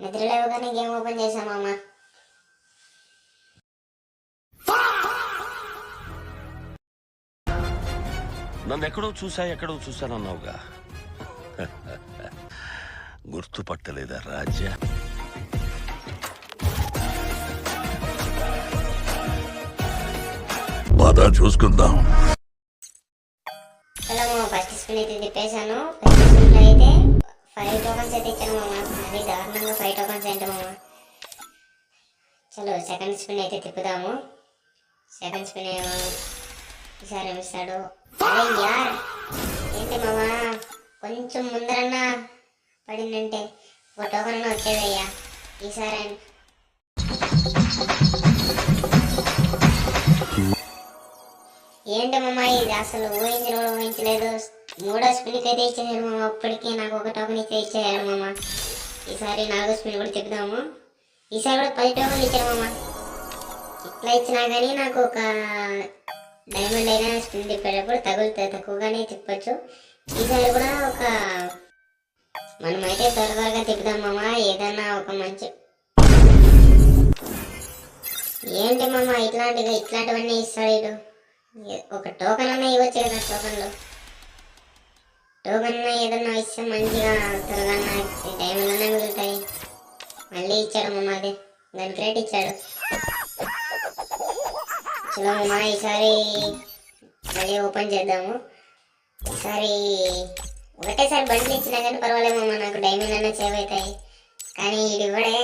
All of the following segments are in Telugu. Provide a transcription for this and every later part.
నిద్ర లేవగానే గేమ్ ఓపెన్ చేశాం మామ. నన్ను ఎక్కడో చూసానన్నావుగా. గుర్తుపట్టలేదా రాజా? బాధ చూసుకుందాం. చలో మామ, ఫస్ట్ స్పిన్ అయితే తిప్పేశాను. ఫస్ట్ స్పిన్లో అయితే 5 టోకన్స్ అయితే ఇచ్చాను మామ. అది దారుణంగా 5 టోకన్స్ ఏంటి మామ. చలో సెకండ్ స్పిన్ అయితే తిప్పుదాము. సెకండ్ స్పిన్ ఈసారి ఏమిస్తాడు? అరే యార్, ఏంటి మామ, కొంచెం ముందరన్నా పడిందంటే ఒక టోకన్ అన్నా వచ్చేదయ్యా. ఈసారి ఏంటి మామ ఇది, అసలు ఊహించలేదు. మూడో స్పిన్కి అయితే ఇచ్చేసాడు మామ. అప్పటికే నాకు ఒక టోకన్ అయితే ఇచ్చేయాడు మామ. ఈసారి 4వ స్పిన్ కూడా తిప్పుదాము. ఈసారి కూడా 10 టోకన్లు ఇచ్చాడు మామ. ఇట్లా ఇచ్చినా కానీ నాకు ఒక డైమండ్ అయినా స్పిన్ తిప్పేటప్పుడు తగులుతుంది, తక్కువగానే తిప్పచ్చు. ఈసారి కూడా ఒక మనమైతే త్వరగా తిప్పుదాం మామ. ఏదన్నా ఒక మంచి ఏంటి మామ ఇట్లాంటివన్నీ ఇస్తాడు ఇటు. ఒక టోకన్ అన్నా ఇవ్వచ్చు కదా. టోకన్ ఏదన్నా ఇస్తే మంచిగా త్వరగా డైమండ్ అన్నా మిగులుతాయి. మళ్ళీ ఇచ్చాడు మామ, అదే దాని క్రేట్ ఇచ్చాడు. చలో మామ, ఈసారి మళ్ళీ ఓపెన్ చేద్దాము. ఈసారి ఒకటేసారి బండ్లు ఇచ్చినా కానీ పర్వాలేదు మామ, నాకు డైమండ్ అన్నా సేవ్ అవుతాయి. కానీ ఇది ఇవ్వడే,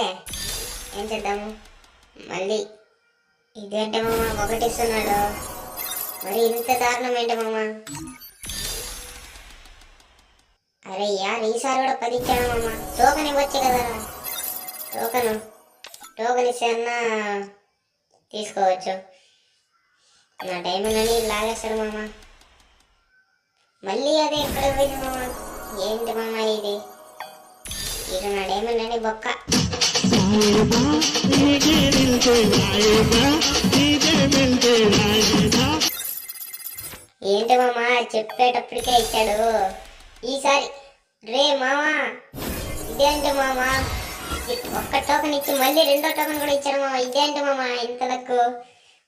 ఏం చేద్దాము. మళ్ళీ ఇదేంటే మామ, ఒకటి ఇస్తున్నాడు. మరి ఇంత దారుణం ఏంటి మామ. అరే యార్, ఈసారి కూడా 10 ఇచ్చాను మామ. టోకన్ ఇవ్వచ్చు కదా. టోకన్ ఇస్తే అన్నా తీసుకోవచ్చు. నా డైమండ్ అని లాగేస్తాడు మామ. మళ్ళీ అదే ఎక్కడ పోయింది మామ. ఏంటి మామ ఇది, ఇటు నా డైమండ్ అని బొక్క. ఏంటి మామ, చెప్పేటప్పటికే ఇచ్చాడు. ఈసారి రే మామ, ఇదేంటి మామ, ఒక్క టోకన్ ఇచ్చి మళ్ళీ 2వ టోకన్ కూడా ఇచ్చాడు మామ. ఇదేంటి మామ ఇంత లక్కు.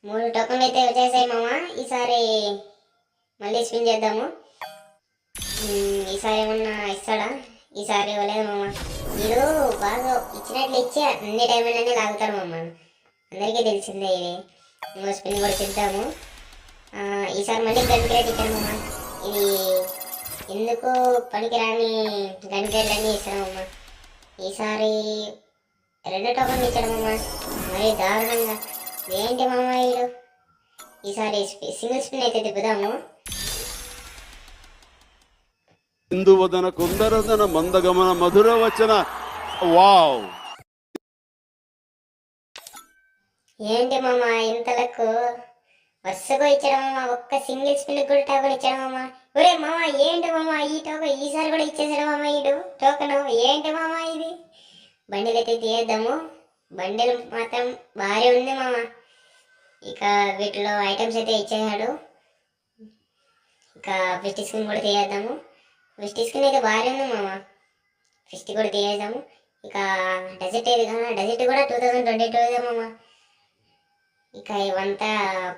3 టోకన్లు అయితే వచ్చేసాయి మామ. ఈసారి మళ్ళీ స్పిన్ చేద్దాము. ఈసారి ఏమన్నా ఇస్తాడా? ఈసారి ఇవ్వలేదు మామ. వీడు బాగా ఇచ్చినట్లు ఇచ్చి అన్ని డైమండ్ అన్నీ లాగుతారు మామ. అందరికీ తెలిసిందే ఇది. ఇంకో స్పిన్ కూడా చేద్దాము. ఈసారి మళ్ళీ గన్ క్రేట్ ఇచ్చాను మామ. ఇది ఎందుకు పనికిరాని గన్ క్రేట్ అన్నీ ఇస్తాను మామ. ఈసారి 2 టోకన్లు ఇచ్చాడు మామ, మరి దారుణంగా. ఏంటి మామ వీడు. ఈసారి సింగిల్ స్పిన్ అయితే తిప్పుదాము. ఇందువదన కుందరదన మందగమన మధుర వచన. వావ్, ఏంటి మామ ఇంతలకు వరుసగా ఇచ్చాడు మామ. ఒక్క సింగిల్ స్పిన్ కూడా టోకన్ ఇచ్చాడు మామ. ఒరే మామ, ఏంటి మామ ఈ టోకన్ ఈసారి కూడా ఇచ్చేసాడు మామ ఈడు టోకన్. ఏంటి మామ ఇది. బండిల్ అయితే తీయేద్దాము. బండిల్ మాత్రం భారీ ఉంది మామ. ఇక వీటిలో ఐటమ్స్ అయితే ఇచ్చేసాడు. ఇక 50 స్కిన్ కూడా తీయేద్దాము. 50 స్కిన్ అయితే భారీ ఉంది మామ. 50 కూడా తీయేద్దాము. ఇక డెజర్ట్ ఏది కదా, డెజర్ట్ కూడా 2022 మామ. ఇక ఇవంతా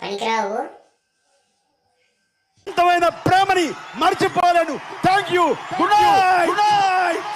పనికిరావు. ప్రేమని మర్చిపోలేను. Thank you. Good night.